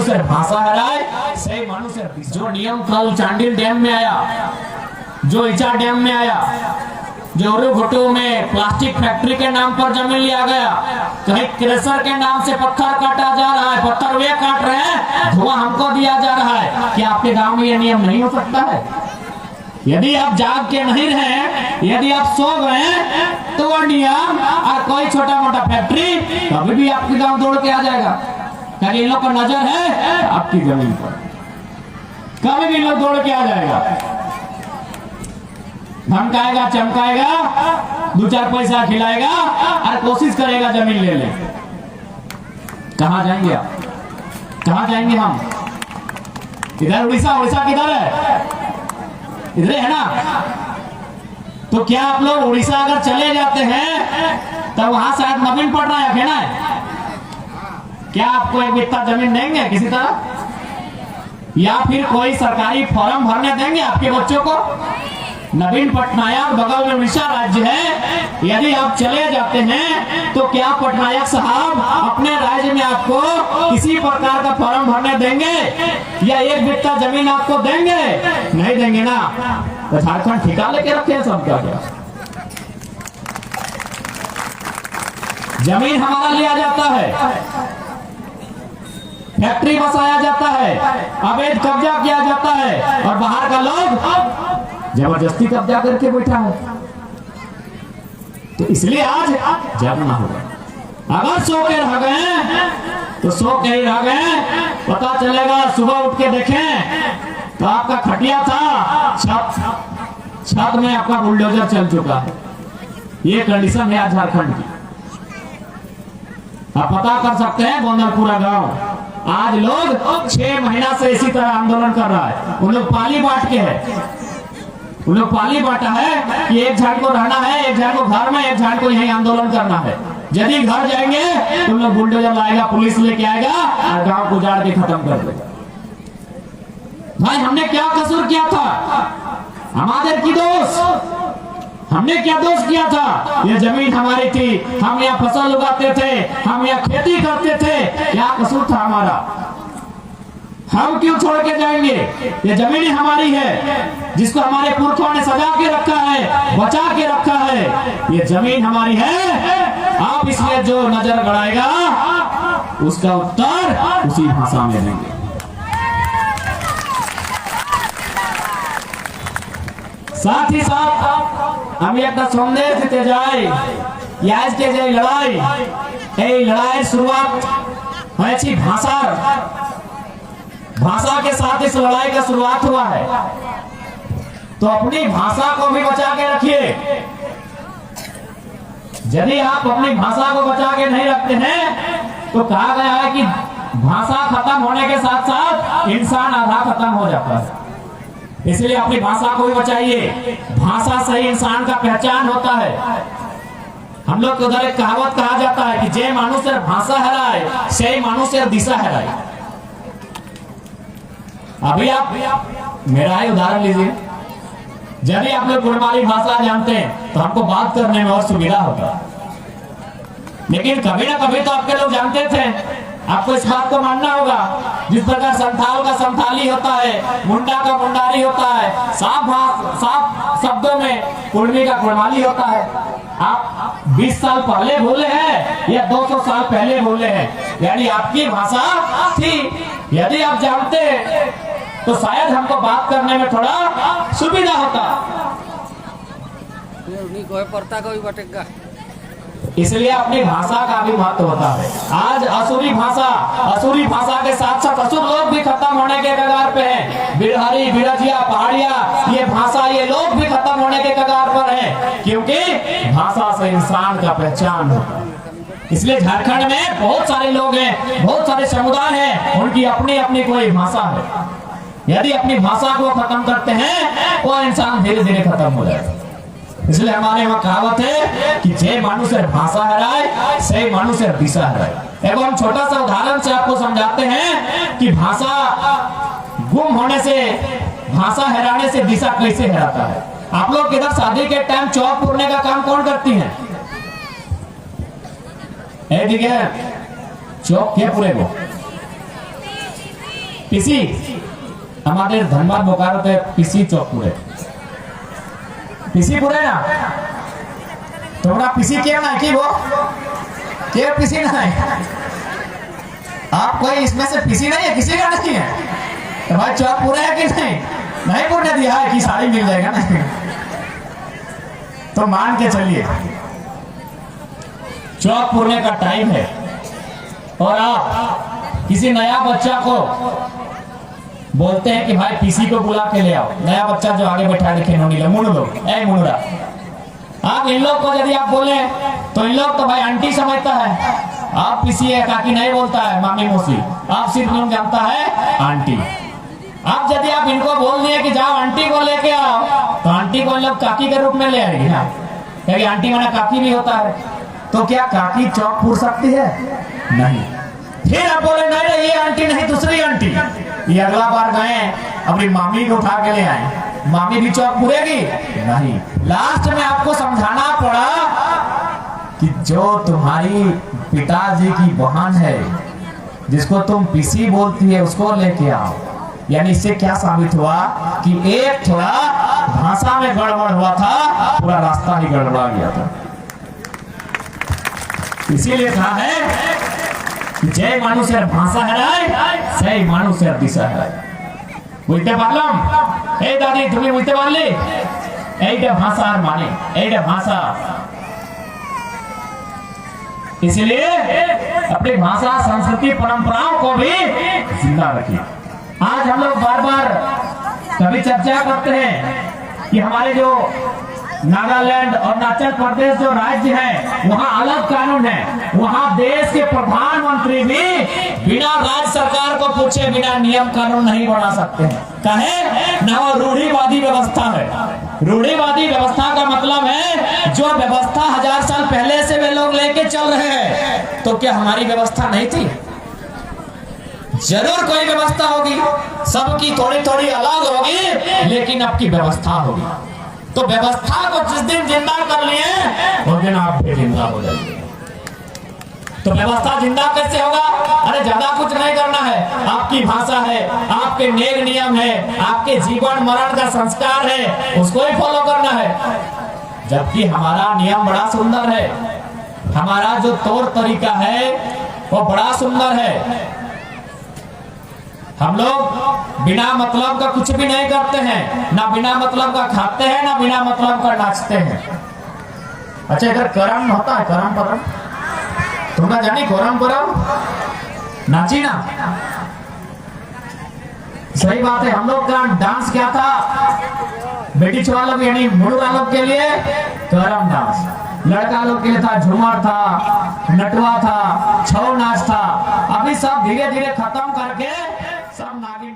মানুষের ভাষা হারায় সেই মানুষের जो नियम कल चांडिल डैम में आया, जो इचा डैम में आया, जो घुटू में प्लास्टिक फैक्ट्री के नाम पर जमीन लिया गया, कहीं क्रेशर के नाम से पत्थर काटा जा रहा है, पत्थर वे काट रहे हैं, धुआं हमको दिया जा रहा है। क्या आपके गांव में ये नियम नहीं हो सकता है? यदि आप जाग के नहीं रहे, यदि आप सो गए तो वो नियम और कोई छोटा मोटा फैक्ट्री कभी भी आपके गांव दौड़ के आ जाएगा, क्योंकि इन लोग का नजर है आपकी जमीन पर, कभी भी लोग दौड़ के आ जाएगा, धमकाएगा, चमकाएगा, 2-4 पैसा खिलाएगा और कोशिश करेगा जमीन ले ले। कहां जाएंगे आप? कहां जाएंगे हम? इधर उड़ीसा, उड़ीसा किधर है? इधर है ना। तो क्या आप लोग उड़ीसा अगर चले जाते हैं तो वहां शायद नवीन पटनायक है ना, क्या आपको एक बित्ता जमीन देंगे किसी तरह, या फिर कोई सरकारी फॉर्म भरने देंगे आपके बच्चों को? नवीन पटनायक बगल में उड़ीसा राज्य है, यदि आप चले जाते हैं तो क्या पटनायक साहब अपने राज्य में आपको किसी प्रकार का फॉर्म भरने देंगे या एक बित्ता जमीन आपको देंगे? नहीं देंगे ना। तो झारखंड ठिका लेके रखे हैं सब क्या? जमीन हमारा लिया जाता है, फैक्ट्री बसाया जाता है, अवैध कब्जा किया जाता है और बाहर का लोग जबरदस्ती कब्जा करके बैठा है। तो इसलिए आज जागना होगा। अगर सो के रह गए तो सो के ही रह गए, पता चलेगा सुबह उठ के देखें तो आपका खटिया था, छत में आपका बुलडोजर चल चुका है। ये कंडीशन है आज झारखंड की। आप पता कर सकते हैं गोंदलपुरा गांव, आज लोग 6 महीना से इसी तरह आंदोलन कर रहा है। उन लोग पाली बांट के है, उन लोग पाली बांटा है कि एक झाड़ को रहना है, एक झाड़ को घर में, एक झाड़ को यही आंदोलन करना है। यदि घर जाएंगे तो लोग बुलडोजर लाएगा, पुलिस लेके आएगा और गांव को उजाड़ के खत्म कर देगा। भाई हमने क्या कसूर किया था? हमारे की दोष, हमने क्या दोष किया था? ये जमीन हमारी थी, हम यहाँ फसल उगाते थे, हम यहाँ खेती करते थे, क्या कसूर था हमारा? हम क्यों छोड़ के जाएंगे? ये जमीन हमारी है, जिसको हमारे पुरखों ने सजा के रखा है, बचा के रखा है। ये जमीन हमारी है। आप इसमें जो नजर गड़ाएगा उसका उत्तर उसी भाषा में देंगे। साथ ही साथ हम एक संदेश देते जाए कि आज के जो लड़ाई, लड़ाई शुरुआत है भाषा के साथ इस लड़ाई का शुरुआत हुआ है। तो अपनी भाषा को भी बचा के रखिए। यदि आप अपनी भाषा को बचा के नहीं रखते हैं तो कहा गया है कि भाषा खत्म होने के साथ साथ इंसान आधा खत्म हो जाता है। इसलिए अपनी भाषा को भी बचाइए। भाषा से ही इंसान का पहचान होता है। हम लोग उधर एक कहावत कहा जाता है कि जे मनुष्य भाषा हराए से मनुष्य दिशा हराए। अभी आप मेरा ही उदाहरण लीजिए। यदि आप लोग गुणमाली भाषा जानते हैं तो हमको बात करने में और सुविधा होता, लेकिन कभी ना कभी तो आपके लोग जानते थे। आपको इस बात को मानना होगा, जिस प्रकार संथाल का संथाली होता है, मुंडा का मुंडारी होता है, साफ शब्दों में कुर्मी का कुर्माली होता है। आप 20 साल पहले बोले हैं या 200 साल पहले बोले हैं, यानी आपकी भाषा थी। यदि आप जानते तो शायद हमको बात करने में थोड़ा सुविधा होता। इसलिए अपनी भाषा का भी महत्व होता है। आज असुरी भाषा के साथ साथ असुर लोग भी खत्म होने के कगार पे हैं। बिरहरी, बिरजिया, पहाड़िया, ये भाषा, ये लोग भी खत्म होने के कगार पर हैं, क्योंकि भाषा से इंसान का पहचान होता है। इसलिए झारखंड में बहुत सारे लोग हैं, बहुत सारे समुदाय हैं, उनकी अपनी अपनी कोई भाषा है। यदि अपनी भाषा को खत्म करते हैं वो इंसान धीरे धीरे खत्म हो जाएगा। इसलिए हमारे वहाँ कहावत है कि जे मनुष्य भाषा हराए से मनुष्य दिशा हराए। एवं हम छोटा सा उदाहरण से आपको समझाते हैं कि भाषा गुम होने से, भाषा हराने से दिशा कैसे हराता है। आप लोग इधर शादी के टाइम चौक पूरने का काम कौन करती हैं? चौक क्या पूरे को পিসি আমাদের ধনবাদ বোকারোতে পিসি চক পুরে পিসি পুরে না তোমরা পিসি क्यों ना की वो क्यों पिसी ना है आप कोई इसमें से पिसी नहीं है किसी का नहीं है तो भाई चौक पूरा है कि नहीं नहीं पूरने दिया है कि साड़ी मिल जाएगा ना तो मान के चलिए चौक पूरने का टाइम है और आप किसी नया बच्चा को बोलते हैं कि भाई पीसी को बुला के ले आओ नया बच्चा जो आगे बैठा लिखे मुनु लोग ए मुनुरा आप इन लोग को यदि आप बोले तो इन लोग तो भाई आंटी समझता है आप पीसी है काकी नहीं बोलता है मामी मौसी आप सिर्फ लोग जानता है आंटी आप यदि आप इनको बोल दिए कि जाओ आंटी को लेके आओ तो आंटी को इन लोग काकी के रूप में ले आएगी ना क्योंकि आंटी माना काकी भी होता है तो क्या काकी चौक पूर सकती है नहीं फिर आप बोले नहीं ये आंटी नहीं दूसरी आंटी ये अगला बार गए अपनी मामी को उठा के ले आए मामी भी चौक पूरेगी नहीं लास्ट में आपको समझाना पड़ा कि जो तुम्हारी पिताजी की बहन है जिसको तुम पीसी बोलती है उसको लेके आओ यानी इससे क्या साबित हुआ कि एक थोड़ा भाषा में गड़बड़ हुआ था पूरा रास्ता ही गड़बड़ा गया था इसीलिए कहा है যে মানুষের ভাষা হারায় সেই মানুষের দিশা হারায় বুঝতে পারলাম এই দাদি তুমি বুঝতে পারলে এইটা ভাষার মানে এইটা ভাষা इसलिए अपनी भाषा संस्कृति परंपराओं को भी जिंदा रखिए आज हम लोग बार बार कभी चर्चा करते हैं कि हमारे जो नागालैंड और अरुणाचल प्रदेश जो राज्य है वहाँ अलग कानून है वहाँ देश के प्रधानमंत्री भी बिना राज्य सरकार को पूछे बिना नियम कानून नहीं बना सकते हैं कहे ना वो रूढ़िवादी व्यवस्था है रूढ़िवादी व्यवस्था का मतलब है जो व्यवस्था 1000 साल पहले से वे लोग लेके चल रहे हैं तो क्या हमारी व्यवस्था नहीं थी जरूर कोई व्यवस्था होगी सबकी थोड़ी थोड़ी अलग होगी लेकिन आपकी व्यवस्था होगी तो व्यवस्था को जिस दिन जिंदा कर लिए उस दिन आप भी जिंदा हो जाएंगे तो व्यवस्था जिंदा कैसे होगा अरे ज्यादा कुछ नहीं करना है आपकी भाषा है आपके नेम नियम है आपके जीवन मरण का संस्कार है उसको ही फॉलो करना है जबकि हमारा नियम बड़ा सुंदर है हमारा जो तौर तरीका है वो बड़ा सुंदर है हम लोग बिना मतलब का कुछ भी नहीं करते हैं ना बिना मतलब का खाते हैं ना बिना मतलब का नाचते हैं अच्छा इधर करम होता है करम परम तुमने जानी करम परम नाची ना सही बात है हम लोग का डांस क्या था बेटी छोरा लोग यानी मुंडा लोग के लिए करम डांस लड़का लोग के लिए था झूमर था नटवा था छौ नाच था अभी सब धीरे धीरे खत्म करके सब नागिन